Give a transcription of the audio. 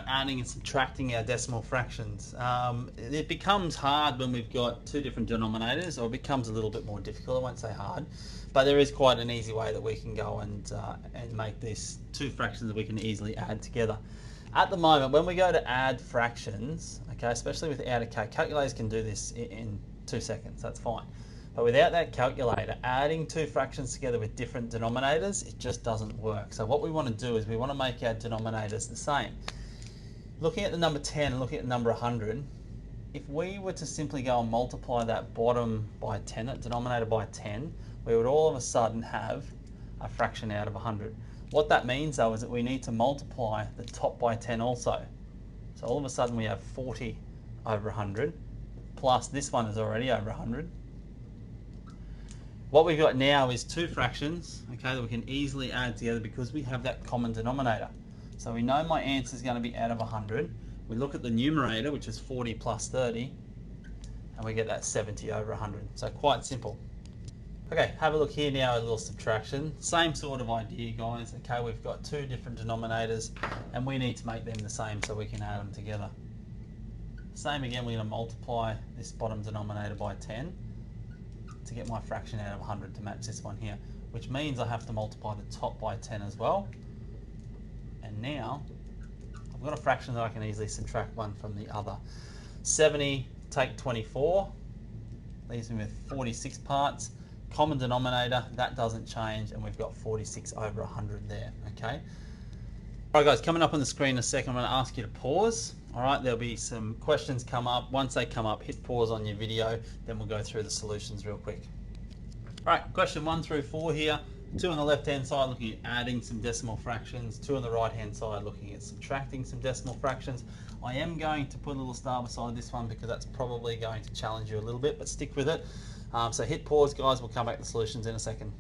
adding and subtracting our decimal fractions. It becomes hard when we've got two different denominators, or it becomes a little bit more difficult. I won't say hard, but there is quite an easy way that we can go and make these two fractions that we can easily add together. At the moment, when we go to add fractions, okay, especially without a calculators can do this in 2 seconds, that's fine. But without that calculator, adding two fractions together with different denominators, it just doesn't work. So what we want to do is we want to make our denominators the same. Looking at the number 10 and looking at the number 100, if we were to simply go and multiply that bottom by 10, that denominator by 10, we would all of a sudden have a fraction out of 100. What that means though is that we need to multiply the top by 10 also. So all of a sudden we have 40 over 100, plus this one is already over 100. What we've got now is two fractions, okay, that we can easily add together because we have that common denominator. So we know my answer is going to be out of 100. We look at the numerator, which is 40 plus 30, and we get that 70 over 100. So quite simple. Okay, have a look here now at a little subtraction. Same sort of idea, guys. Okay, we've got two different denominators, and we need to make them the same so we can add them together. Same again, we're going to multiply this bottom denominator by 10. To get my fraction out of 100 to match this one here, which means I have to multiply the top by 10 as well. And now I've got a fraction that I can easily subtract one from the other. 70 take 24 leaves me with 46 parts. Common denominator, that doesn't change, and we've got 46 over 100 there. Okay. All right, guys, coming up on the screen in a second, I'm going to ask you to pause. All right, there'll be some questions come up. Once they come up, hit pause on your video, then we'll go through the solutions real quick. All right, question 1 through 4 here. 2 on the left-hand side looking at adding some decimal fractions. 2 on the right-hand side looking at subtracting some decimal fractions. I am going to put a little star beside this one because that's probably going to challenge you a little bit, but stick with it. So hit pause, guys. We'll come back to the solutions in a second.